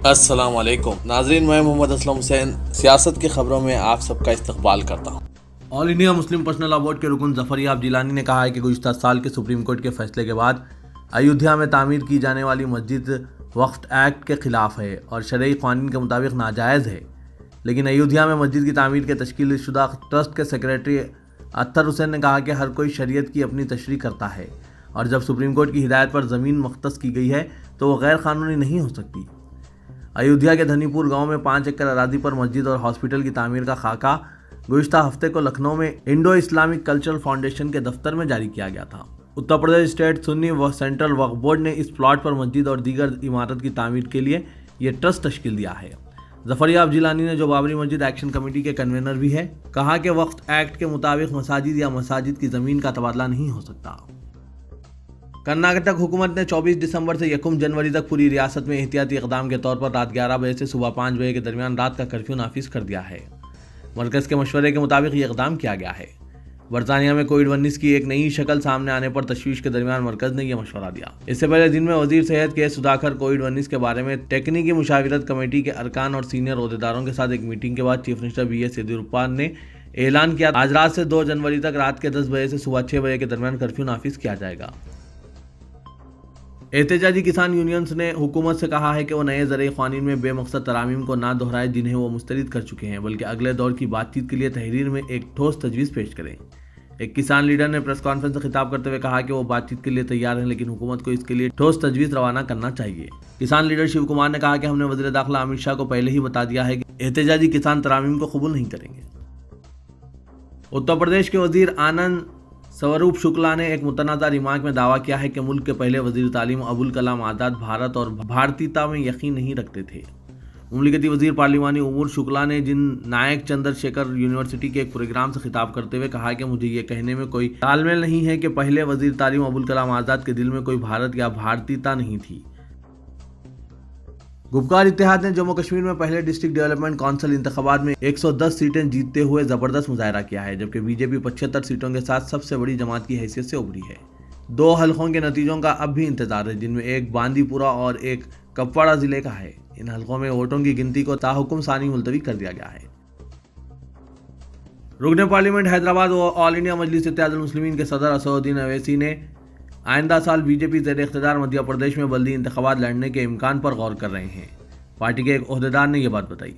السلام علیکم ناظرین، میں محمد اسلم حسین سیاست کی خبروں میں آپ سب کا استقبال کرتا ہوں۔ All India Muslim personal law board کے رکن ظفریاب جیلانی نے کہا ہے کہ گزشتہ سال کے سپریم کورٹ کے فیصلے کے بعد ایودھیا میں تعمیر کی جانے والی مسجد وقف ایکٹ کے خلاف ہے اور شرعی قوانین کے مطابق ناجائز ہے، لیکن ایودھیا میں مسجد کی تعمیر کے تشکیل شدہ ٹرسٹ کے سیکریٹری اطہر حسین نے کہا کہ ہر کوئی شریعت کی اپنی تشریح کرتا ہے اور جب سپریم کورٹ کی ہدایت پر زمین مختص کی گئی ہے تو وہ غیر قانونی نہیں ہو سکتی۔ ایودھیا کے دھنی پور گاؤں میں 5 ایکڑ اراضی پر مسجد اور ہاسپٹل کی تعمیر کا خاکہ گزشتہ ہفتے کو لکھنؤ میں انڈو اسلامک کلچرل فاؤنڈیشن کے دفتر میں جاری کیا گیا تھا۔ اتر پردیش اسٹیٹ سنی و سینٹرل وقف بورڈ نے اس پلاٹ پر مسجد اور دیگر عمارت کی تعمیر کے لیے یہ ٹرسٹ تشکیل دیا ہے۔ ظفریاب جیلانی نے، جو بابری مسجد ایکشن کمیٹی کے کنوینر بھی ہے، کہا کہ وقف ایکٹ کے مطابق مساجد یا مساجد کی زمین کا تبادلہ نہیں ہو سکتا۔ کرناٹک حکومت نے 24 دسمبر سے 1 جنوری تک پوری ریاست میں احتیاطی اقدام کے طور پر رات 11 بجے سے صبح 5 بجے کے درمیان رات کا کرفیو نافذ کر دیا ہے۔ مرکز کے مشورے کے مطابق یہ اقدام کیا گیا ہے۔ برطانیہ میں کووڈ-19 کی ایک نئی شکل سامنے آنے پر تشویش کے درمیان مرکز نے یہ مشورہ دیا۔ اس سے پہلے دن میں وزیر صحت کے سدھاکر کووڈ-19 کے بارے میں تکنیکی مشاورت کمیٹی کے ارکان اور سینئر عہدیداروں کے ساتھ ایک میٹنگ کے بعد چیف منسٹر بی ایس یڈیورپا نے اعلان کیا آج رات سے 2 جنوری تک رات کے 10 بجے سے صبح 6 بجے کے درمیان کرفیو نافذ کیا جائے گا۔ احتجاجی کسان یونینز نے حکومت سے کہا ہے کہ وہ نئے زرعی قوانین میں بے مقصد ترامیم کو نہ دہرائے جنہیں وہ مسترد کر چکے ہیں، بلکہ اگلے دور کی بات چیت کے لیے تحریر میں ایک ٹھوس تجویز پیش کریں۔ ایک کسان لیڈر نے پریس کانفرنس سے خطاب کرتے ہوئے کہا کہ وہ بات چیت کے لیے تیار ہیں، لیکن حکومت کو اس کے لیے ٹھوس تجویز روانہ کرنا چاہیے۔ کسان لیڈر شیو کمار نے کہا کہ ہم نے وزیر داخلہ امت شاہ کو پہلے ہی بتا دیا ہے کہ احتجاجی کسان ترامیم کو قبول نہیں کریں گے۔ اتر پردیش کے وزیر آنند سوروپ شکلا نے ایک متنازع ریمارک میں دعویٰ کیا ہے کہ ملک کے پہلے وزیر تعلیم ابوالکلام آزاد بھارت اور بھارتیتا میں یقین نہیں رکھتے تھے۔ مملکتی وزیر پارلیمانی امور شکلا نے جن نائک چندر شیکھر یونیورسٹی کے ایک پروگرام سے خطاب کرتے ہوئے کہا کہ مجھے یہ کہنے میں کوئی تال میل نہیں ہے کہ پہلے وزیر تعلیم ابوالکلام آزاد کے دل میں کوئی بھارت یا بھارتیتا نہیں تھی۔ گپکار اتحاد نے جموں کشمیر میں پہلے ڈسٹرکٹ ڈیولپمنٹ کونسل انتخابات میں 110 سیٹیں جیتتے ہوئے زبردست مظاہرہ کیا ہے، جبکہ بی جے پی 75 سیٹوں کے ساتھ سب سے بڑی جماعت کی حیثیت سے ابھری ہے۔ 2 حلقوں کے نتیجوں کا اب بھی انتظار ہے، جن میں ایک باندی پورہ اور ایک کپواڑہ ضلع کا ہے۔ ان حلقوں میں ووٹوں کی گنتی کو تاحکم ثانی ملتوی کر دیا گیا ہے۔ رکن پارلیمنٹ حیدرآباد و آل انڈیا مجلس اتحاد المسلمین کے صدر اسد الدین اویسی نے آئندہ سال بی جے پی زیر اقتدار مدھیہ پردیش میں بلدی انتخابات لڑنے کے امکان پر غور کر رہے ہیں۔ پارٹی کے ایک عہدیدار نے یہ بات بتائی۔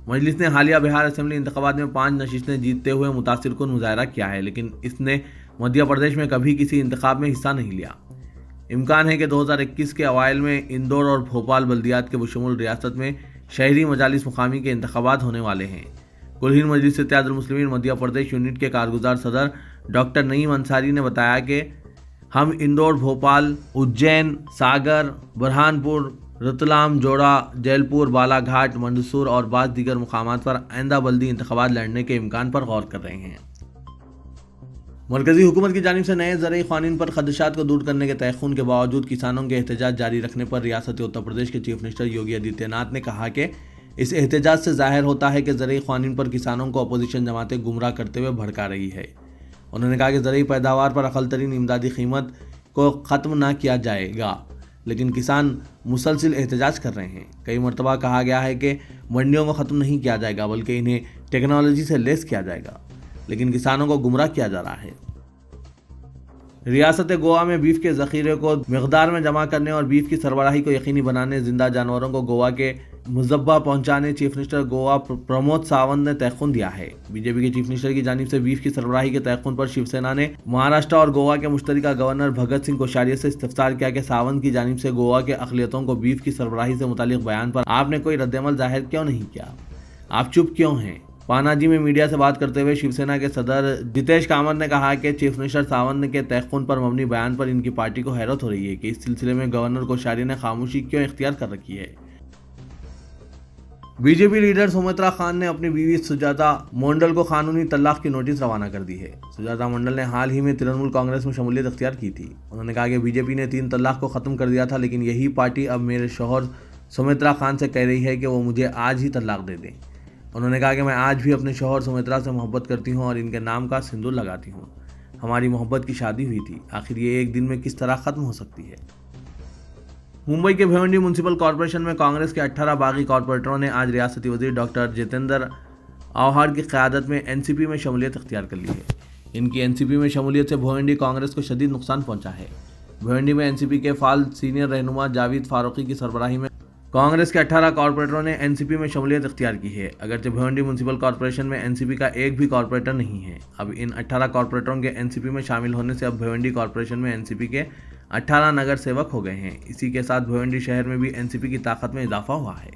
مجلس نے حالیہ بہار اسمبلی انتخابات میں 5 نشستیں جیتتے ہوئے متاثر کن مظاہرہ کیا ہے، لیکن اس نے مدھیہ پردیش میں کبھی کسی انتخاب میں حصہ نہیں لیا۔ امکان ہے کہ 2021 کے اوائل میں اندور اور بھوپال بلدیات کے بشمول ریاست میں شہری مجالس مقامی کے انتخابات ہونے والے ہیں۔ کل ہند مجلس اتحاد المسلمین مدھیہ پردیش یونٹ کے کارگزار صدر ڈاکٹر نعیم انصاری نے بتایا کہ ہم اندور، بھوپال، اجین، ساگر، برہان پور، رتلام، جوڑا، جیل پور، بالا گھاٹ، مندسور اور بعض دیگر مقامات پر آئندہ بلدی انتخابات لڑنے کے امکان پر غور کر رہے ہیں۔ مرکزی حکومت کی جانب سے نئے زرعی قوانین پر خدشات کو دور کرنے کے تیقن کے باوجود کسانوں کے احتجاج جاری رکھنے پر ریاست اتر پردیش کے چیف منسٹر یوگی آدتیہ ناتھ نے کہا کہ اس احتجاج سے ظاہر ہوتا ہے کہ زرعی قوانین پر کسانوں کو اپوزیشن جماعتیں گمراہ کرتے ہوئے بھڑکا رہی ہے۔ انہوں نے کہا کہ زرعی پیداوار پر اقل ترین امدادی قیمت کو ختم نہ کیا جائے گا، لیکن کسان مسلسل احتجاج کر رہے ہیں۔ کئی مرتبہ کہا گیا ہے کہ منڈیوں کو ختم نہیں کیا جائے گا بلکہ انہیں ٹیکنالوجی سے لیس کیا جائے گا، لیکن کسانوں کو گمراہ کیا جا رہا ہے۔ ریاست گوا میں بیف کے ذخیرے کو مقدار میں جمع کرنے اور بیف کی سربراہی کو یقینی بنانے، زندہ جانوروں کو گوا کے مذبح پہنچانے چیف منسٹر گوا پرمود ساونت نے تیقن دیا ہے۔ بی جے پی کے چیف منسٹر کی جانب سے بیف کی سربراہی کے تیقن پر شیو سینا نے مہاراشٹر اور گوا کے مشترکہ گورنر بھگت سنگھ کوشیاری سے استفسار کیا کہ ساونت کی جانب سے گوا کے اقلیتوں کو بیف کی سربراہی سے متعلق بیان پر آپ نے کوئی رد عمل ظاہر کیوں نہیں کیا؟ آپ چپ کیوں ہیں؟ پاناجی میں میڈیا سے بات کرتے ہوئے شیو سینا کے صدر جتیش کامت نے کہا کہ چیف منسٹر ساونت کے تیقن پر مبنی بیان پر ان کی پارٹی کو حیرت ہو رہی ہے کہ اس سلسلے میں گورنر کوشیاری نے خاموشی کیوں اختیار کر رکھی ہے۔ B J P leader Saumitra Khan نے اپنی بیوی سجاتا منڈل کو قانونی طلاق کی نوٹس روانہ کر دی ہے۔ سجاتا منڈل نے حال ہی میں ترنمول کانگریس میں شمولیت اختیار کی تھی۔ انہوں نے کہا کہ بی جے پی نے 3 طلاق کو ختم کر دیا تھا، لیکن یہی پارٹی اب میرے شوہر سومترا خان سے کہہ رہی ہے کہ وہ مجھے آج ہی طلاق دے دیں۔ انہوں نے کہا کہ میں آج بھی اپنے شوہر سومترا سے محبت کرتی ہوں اور ان کے نام کا سندور لگاتی ہوں۔ ہماری محبت کی شادی ہوئی تھی، آخر یہ ایک دن میں کس طرح ختم ہو سکتی ہے؟ मुंबई के भिवंडी म्यूनसिपल कॉरपोरेशन में कांग्रेस के 18 बागी कॉरपोरेटरों ने आज रियासती वजीर डॉक्टर जितेंद्र आव्हाड की क़यादत में एनसीपी में शमूलियत इख्तियार कर ली है। इनकी एनसीपी में शमूलियत से भिवंडी कांग्रेस को शदीद नुकसान पहुंचा है। भिवंडी में एनसीपी के फाल सीनियर रहनुमा जावेद फारूकी की सरबराही में कांग्रेस के 18 कॉरपोरेटरों ने एनसीपी में शमूलियत इख्तियार की है। अगरचे भिवंडी म्यूनसिपल कॉरपोरेशन में एनसीपी का एक भी कॉरपोरेटर नहीं है। अब इन 18 कॉरपोरेटरों के एनसीपी में शामिल होने से अब भिवंडी कॉरपोरेशन में एनसीपी के 18 नगर सेवक हो गए हैं। इसी के साथ भिवंडी शहर में भी एनसीपी की ताकत में इजाफा हुआ है।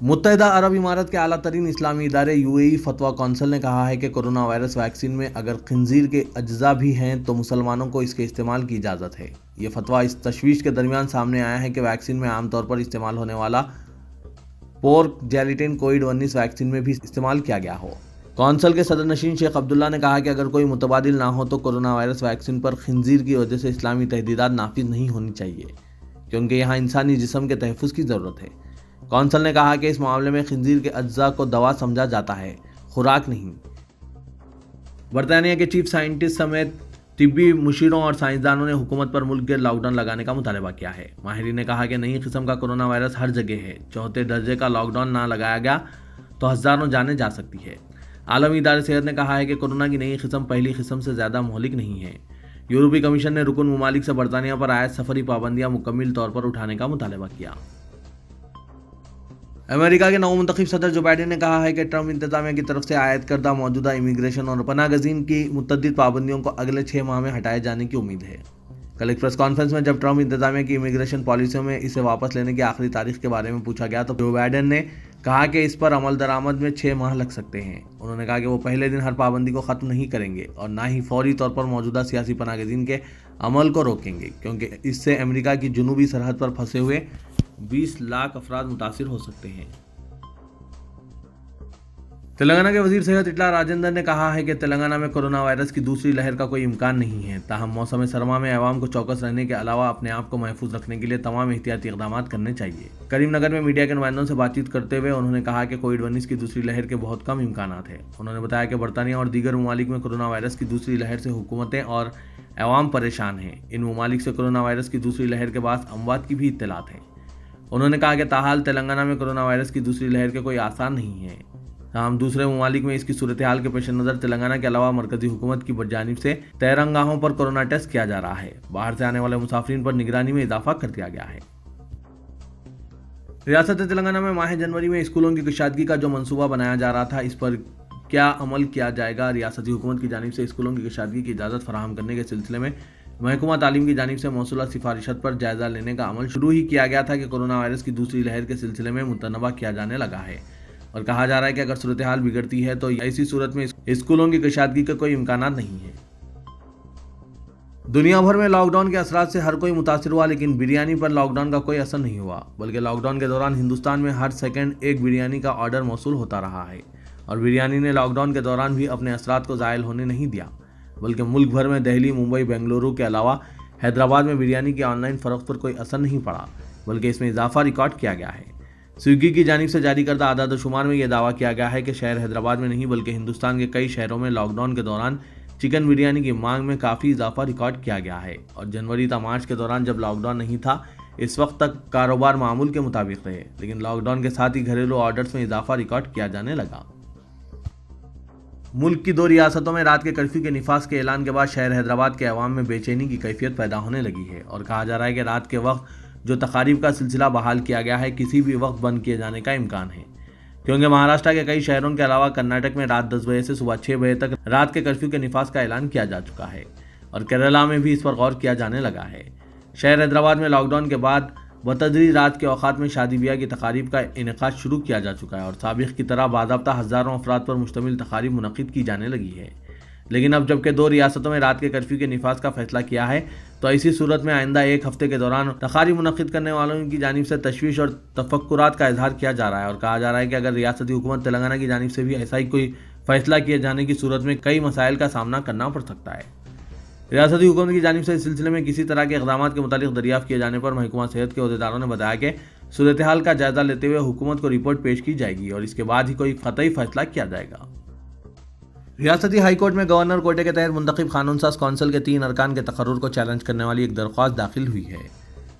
मुत्तहिदा अरब इमारात के आला तरीन इस्लामी इदारे यूएई फतवा कौंसिल ने कहा है कि कोरोना वायरस वैक्सीन में अगर खंजीर के अज्जा भी हैं तो मुसलमानों को इसके इस्तेमाल की इजाज़त है। ये फतवा इस तशवीश के दरमियान सामने आया है कि वैक्सीन में आमतौर पर इस्तेमाल होने वाला पोर्क जेलेटिन कोविड-19 वैक्सीन में भी इस्तेमाल किया गया हो। कौंसिल के सदर नशीन शेख अब्दुल्ला ने कहा कि अगर कोई मुतबादिल ना हो तो कोरोना वायरस वैक्सीन पर खंजीर की वजह से इस्लामी तहदीदात नाफिज नहीं होनी चाहिए, क्योंकि यहाँ इंसानी जिस्म के तहफ़्फ़ुज़ की ज़रूरत है। कौंसिल ने कहा कि इस मामले में खंजीर के अज्जा को दवा समझा जाता है, खुराक नहीं। बरतानिया के चीफ साइंटिस्ट समेत तिब्बी मुशीरों और साइंसदानों ने हुकूमत पर मुल्क गिर लॉकडाउन लगाने का मुतालबा किया है। माहिरीन ने कहा कि नई किस्म का कोरोना वायरस हर जगह है। चौथे दर्जे का लॉकडाउन ना लगाया गया तो हज़ारों जानें जा सकती है। आलमी इदारे सेहत ने कहा है कि कोरोना की नई किस्म पहली किस्म से ज़्यादा महलिक नहीं है। यूरोपीय कमीशन ने रुकन ममालिक से बरतानिया पर आयत सफरी पाबंदियाँ मुकम्मल तौर पर उठाने का मुतालबा किया। अमेरिका के नवमुंतखब सदर जो बाइडेन ने कहा है कि ट्रंप इंतजामिया की तरफ से आयद करदा मौजूदा इमिग्रेशन और पनागज़ीन की मुतअद्दिद पाबंदियों को अगले 6 माह में हटाए जाने की उम्मीद है। कल एक प्रेस कॉन्फ्रेंस में जब ट्रंप इंतजामिया की इमिग्रेशन पॉलिसियों में इसे वापस लेने की आखिरी तारीख के बारे में पूछा गया तो जो बाइडेन ने कहा कि इस पर अमल दरामद में 6 माह लग सकते हैं। उन्होंने कहा कि वो पहले दिन हर पाबंदी को ख़त्म नहीं करेंगे और ना ही फौरी तौर पर मौजूदा सियासी पनागज़ीन के अमल को रोकेंगे, क्योंकि इससे अमेरिका की जुनूबी सरहद पर फंसे हुए 20 लाख अफराद मुतासिर हो सकते हैं। तेलंगाना के वजीर सेहत इटला राजेंद्र ने कहा है कि तेलंगाना में कोरोना वायरस की दूसरी लहर का कोई इम्कान नहीं है। ताहम मौसम सरमा में अवाम को चौकस रहने के अलावा अपने आप को महफूज रखने के लिए तमाम एहतियाती इक़दाम करने चाहिए। करीमनगर में मीडिया के नुमाइंदों से बातचीत करते हुए उन्होंने कहा कि कोविड-19 की दूसरी लहर के बहुत कम इम्कान हैं। उन्होंने बताया कि बरतानिया और दीगर ममालिक में कोरोना वायरस की दूसरी लहर से हुकूमतें और अवाम परेशान हैं। इन ममालिक से कोरोना वायरस की दूसरी लहर के बाद अमवात की भी इत्तलात हैं। उन्होंने कहा कि ताहाल तेलंगाना में कोरोना वायरस की दूसरी लहर के कोई आसार नहीं है। हम दूसरे ममालिक में इसकी सूरत हाल के पेश नज़र तेलंगाना के अलावा मरकजी हुकूमत की जानिब से तैरंगाहों पर कोरोना टेस्ट किया जा रहा है। बाहर से आने वाले मुसाफिरीन पर निगरानी में इजाफा कर दिया गया है। रियासत तेलंगाना में माह जनवरी में स्कूलों की कुशादगी का जो मंसूबा बनाया जा रहा था, इस पर क्या अमल किया जाएगा। रियासती हुकूमत की जानिब से स्कूलों की कुशादगी की इजाज़त फराहम करने के सिलसिले में महकमा तालीम की जानिब से मौसूला सिफारिशत पर जायज़ा लेने का अमल शुरू ही किया गया था कि कोरोना वायरस की दूसरी लहर के सिलसिले में मुतनबा किया जाने लगा है और कहा जा रहा है कि अगर सूरत हाल बिगड़ती है तो ऐसी सूरत में स्कूलों की कुशादगी का कोई इम्कान नहीं है। दुनिया भर में लॉकडाउन के असरात से हर कोई मुतासिर हुआ, लेकिन बिरयानी पर लॉकडाउन का कोई असर नहीं हुआ, बल्कि लॉकडाउन के दौरान हिंदुस्तान में हर सेकंड एक बिरयानी का ऑर्डर मौसूल होता रहा है और बिरयानी ने लॉकडाउन के दौरान भी अपने असरात को ज़ायल होने नहीं दिया, बल्कि मुल्क भर में दिल्ली, मुंबई, बेंगलुरु के अलावा हैदराबाद में बिरयानी की ऑनलाइन फ़रोख्त पर कोई असर नहीं पड़ा, बल्कि इसमें इजाफा रिकॉर्ड किया गया है। स्विगी की जानिब से जारी करदा आदाद शुमार में यह दावा किया गया है कि शहर हैदराबाद में नहीं बल्कि हिंदुस्तान के कई शहरों में लॉकडाउन के दौरान चिकन बिरयानी की मांग में काफ़ी इजाफा रिकॉर्ड किया गया है और जनवरी ta मार्च के दौरान जब लॉकडाउन नहीं था, इस वक्त तक कारोबार मामूल के मुताबिक रहे, लेकिन लॉकडाउन के साथ ही घरेलू ऑर्डर्स में इजाफा रिकॉर्ड किया जाने लगा। मुल्क की 2 रियासतों में रात के कर्फ्यू के निफाज के ऐलान के बाद शहर हैदराबाद के अवाम में बेचैनी की कैफियत पैदा होने लगी है और कहा जा रहा है कि रात के वक्त जो तकारीब का सिलसिला बहाल किया गया है, किसी भी वक्त बंद किए जाने का इम्कान है, क्योंकि महाराष्ट्र के कई शहरों के अलावा कर्नाटक में रात 10 बजे से सुबह 6 बजे तक रात के कर्फ्यू के निफाज का ऐलान किया जा चुका है और केरला में भी इस पर गौर किया जाने लगा है। शहर हैदराबाद में लॉकडाउन के बाद बतदरीज रात के औकात में शादी ब्याह की तकारीब का इनेकाद शुरू किया जा चुका है और साबिक़ की तरह बाज़ाब्ता हज़ारों अफराद पर मुश्तमिल तकारीब मुनक़िद की जाने लगी है। लेकिन अब जबकि 2 रियासतों में रात के कर्फ्यू के निफाज का फैसला किया है, तो ऐसी सूरत में आइंदा 1 हफ्ते के दौरान तकारीब मुनक़िद करने वालों की जानिब से तशवीश और तफक्कुरात का इजहार किया जा रहा है और कहा जा रहा है कि अगर रियासती हुकूमत तेलंगाना की जानिब से भी ऐसा ही कोई फैसला किए जाने की सूरत में कई मसाइल का सामना करना पड़ सकता है। रियासती हुकूमत की जानिब से इस सिलसिले में किसी तरह के इक़दाम के मुतालिक दरियाफ़त किए जाने पर महकमा सेहत के अहदेदारों ने बताया कि सूरत हाल का जायज़ा लेते हुए हुकूमत को रिपोर्ट पेश की जाएगी और इसके बाद ही कोई क़तई फैसला किया जाएगा। रियासती हाई कोर्ट में गवर्नर कोटे के तहत मुंतखब कानून साज कौंसिल के 3 अरकान के तकर्रुर को चैलेंज करने वाली एक दरख्वास्त दाखिल हुई है।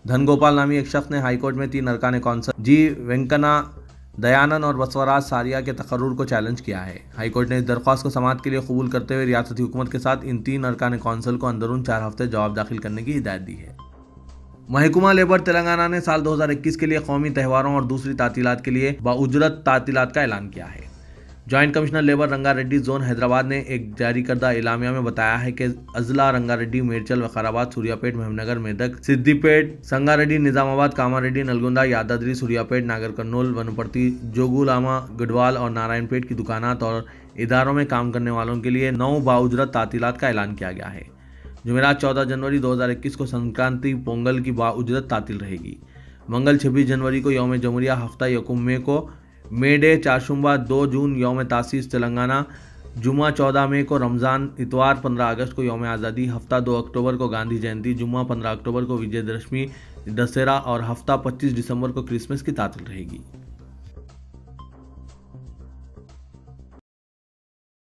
धन गोपाल नामी एक शख्स ने हाईकोर्ट में 3 अरकान कौंसल जी वेंकना दयानंद और बसवराज सारिया के तकर्रुर को चैलेंज किया है। हाईकोर्ट ने इस दरख्वास्त को समाअत के लिए कबूल करते हुए रियासती हुकूमत के साथ इन 3 अरकान कौंसल को अंदरून 4 हफ्ते जवाब दाखिल करने की हिदायत दी है। महकमा लेबर तेलंगाना ने साल 2021 के लिए कौमी त्योहारों और दूसरी तातीलात के लिए बाउजरत तातीलात का ऐलान किया है। Joint commissioner labour Rangareddy zone Hyderabad ने एक जारी करदा एलामिया में बताया है कि अजला रंगारेड्डी, मेरचल, वकाराबाद, सूर्यापेट, महबूबनगर, मेदक, सिद्दीपेट, संगारेड्डी, निजामाबाद, कामारेड्डी, नलगोंदा, यादाद्री, सूर्यापेट, नागर कर्नूल, वनपर्ती, जोगुलामा, गढ़वाल और नारायणपेट की दुकानात और इदारों में काम करने वालों के लिए 9 बाउजरत तातीलात का ऐलान किया गया है। जुमेरात 14 जनवरी 2021 को संक्रांति पोंगल की बाउजरत तातील रहेगी। मंगल 26 जनवरी को यौम जमहूरिया, हफ्ता यकुम मे को मे डे, चारशुम्बा 2 जून यौम तासीस तेलंगाना, जुम्मा 14 मई को रमज़ान, इतवार 15 अगस्त को यौम आज़ादी, हफ्ता 2 अक्टूबर को गांधी जयंती, जुम्मा 15 अक्टूबर को विजयदशमी, दशहरा और हफ्ता 25 दिसंबर को क्रिसमस की तातील रहेगी।